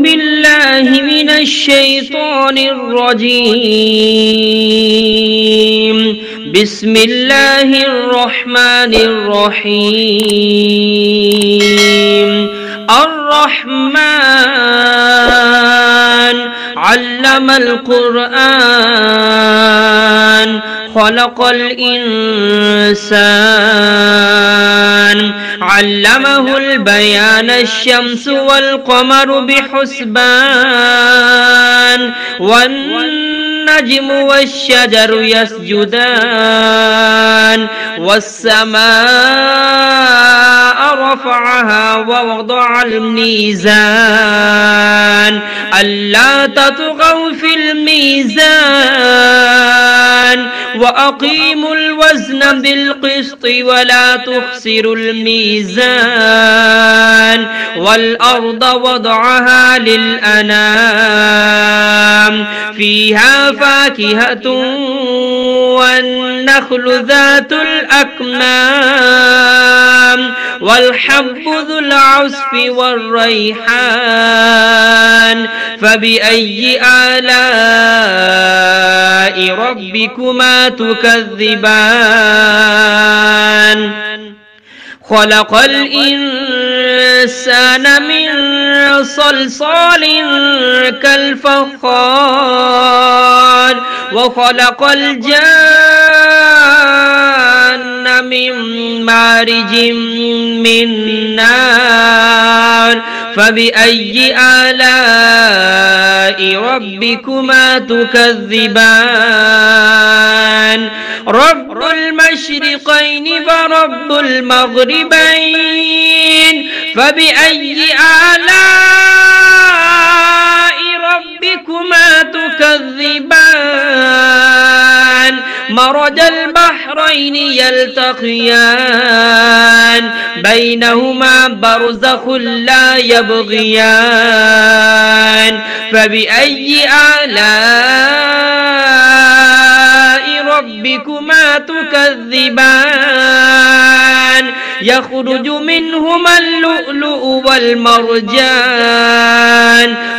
بالله من الشيطان الرجيم. بسم الله الرحمن الرحيم. الرحمن علم القرآن خلق الإنسان علمه البيان الشمس والقمر بحسبان والنجم والشجر يسجدان والسماء رفعها ووضع الميزان ألا تطغوا في الميزان وأقيموا الوزن بالقسط ولا تخسروا الميزان والأرض وضعها للأنام فيها فاكهة والنخل ذات الأكمام والحب ذو العصف والريحان فبأي آلاء ربكما تكذبان خلق الإنسان من صلصال كالفخار وخلق الجان من مارج من نار فبأي آلاء ربكما تكذبان رب المشرقين ورب المغربين فبأي آلاء ربكما تكذبان مرج البحرين يلتقيان بينهما برزخ لا يبغيان فبأي آلاء ربكما تكذبان يخرج منهما اللؤلؤ والمرجان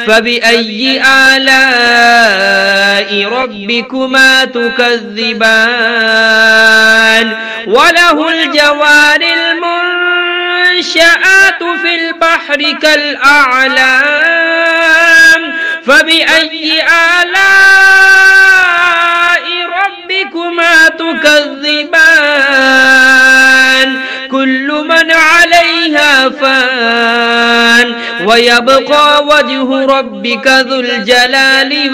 فبأي آلاء ربكما تكذبان وله الجوار المنشآت في البحر كالأعلام فبأي آلاء ربكما تكذبان كل من عليها فان ويبقى وجه ربك ذو الجلال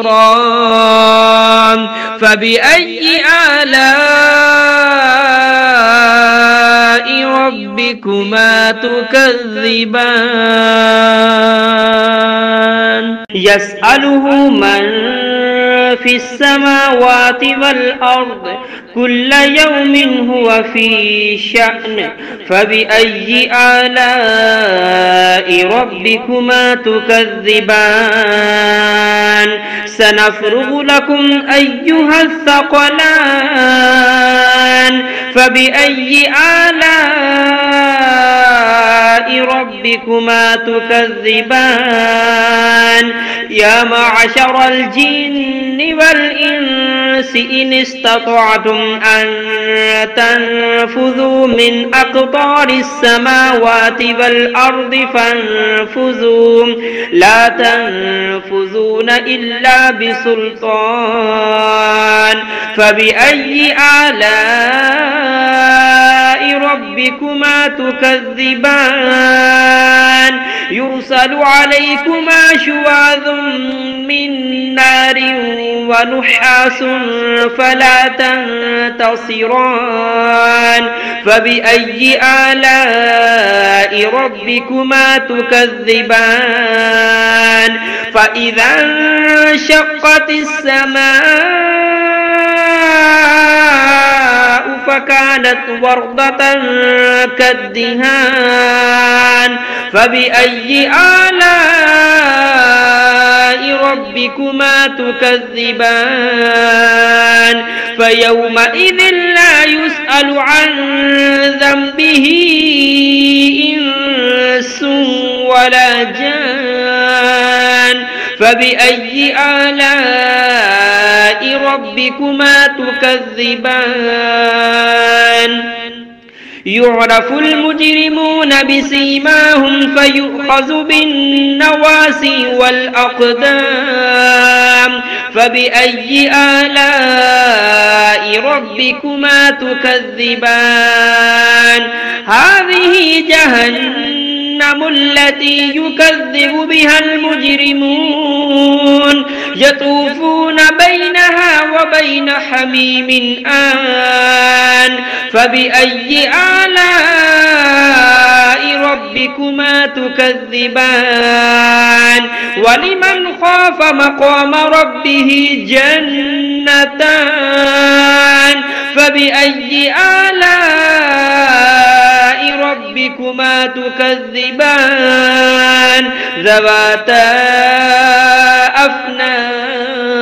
والإكرام فبأي آلاء ربكما تكذبان يسأله من في السماوات والأرض كل يوم هو في شأن فبأي آلاء ربكما تكذبان سنفرغ لكم أيها الثقلان فبأي آلاء ربكما تكذبان يا معشر الجن والإنس إن استطعتم أن تنفذوا من أقطار السماوات والأرض فانفذوا لا تنفذون إلا بسلطان فبأي آلاء ربكما تكذبان يرسل عليكما شواظ من نار ونحاس فلا تنتصران فبأي آلاء ربكما تكذبان فإذا انشقت السماء فكانت وردة كالدهان فبأي آلاء ربكما تكذبان فيومئذ لا يسأل عن ذنبه إنس ولا جان فبأي آلاء ربكما تكذبان يعرف المجرمون بسيماهم فيؤخذ بالنواسي والأقدام فبأي آلاء ربكما تكذبان هذه جهنم التي يكذب بها المجرمون يطوفون بينها وبين حميم آن فبأي آلاء ربكما تكذبان ولمن خاف مقام ربه جنتان فبأي آلاء ربكما تكذبان ذواتا أفنان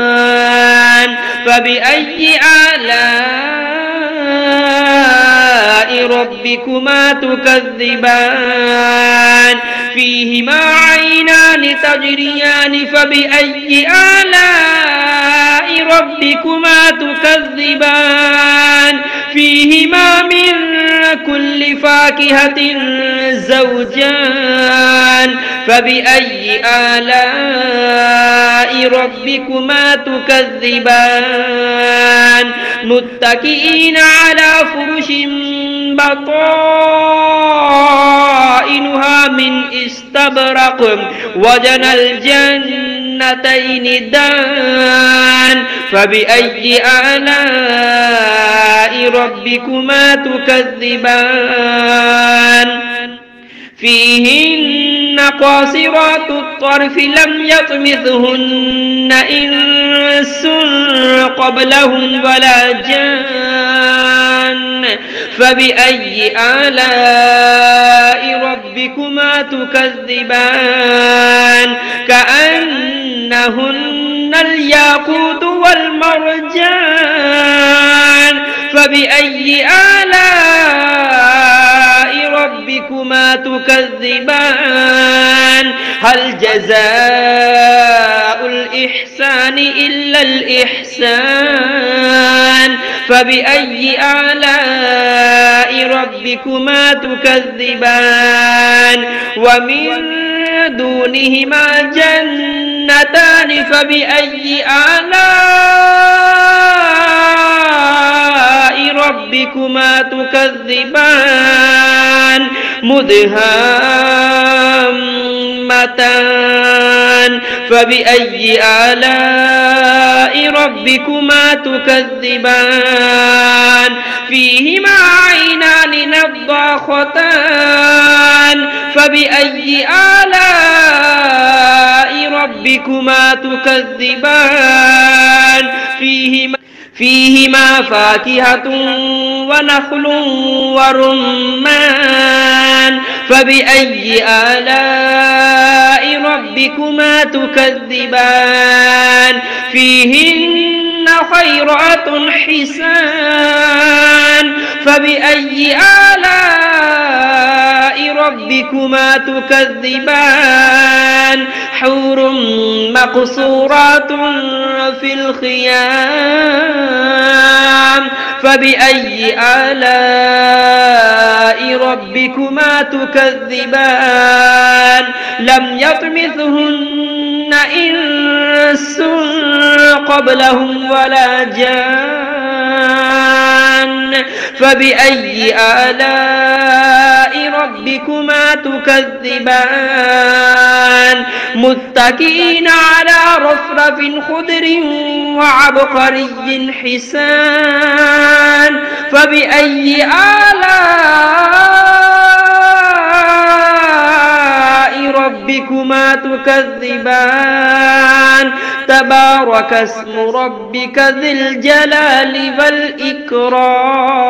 فبأي آلاء ربكما تكذبان فيهما عينان تجريان فبأي آلاء ربكما تكذبان فيهما من كل فاكهة زوجان فبأي آلاء ربكما تكذبان متكئين على فرش بطائنها من استبرق وجنى الجنتين دان فبأي آلاء ربكما تكذبان فيهن قاصرات الطرف لم يطمثهن إنس قبلهم ولا جان فبأي آلاء ربكما تكذبان كأنهن الياقوت والمرجان فبأي آلاء ربكما تكذبان هل جزاء الإحسان إلا الإحسان فبأي آلاء ربكما تكذبان ومن دونهما جنتان فبأي آلاء ربكما تكذبان مدهامتان فبأي آلاء ربكما تكذبان فيهما عينان نضاختان فبأي آلاء ربكما تكذبان فيهما فاكهة ونخل ورمان فبأي آلاء ربكما تكذبان فيهن خيرات حسان فبأي آلاء ربكما تكذبان حور مقصورات في الخيام فبأي آلاء ربكما تكذبان لم يطمثهن إنس قبلهم ولا جان فبأي آلاء ربكما تكذبان متكئين على رفرف خضر وعبقري حسان فبأي آلاء ربكما تكذبان تبارك اسم ربك ذي الجلال والإكرام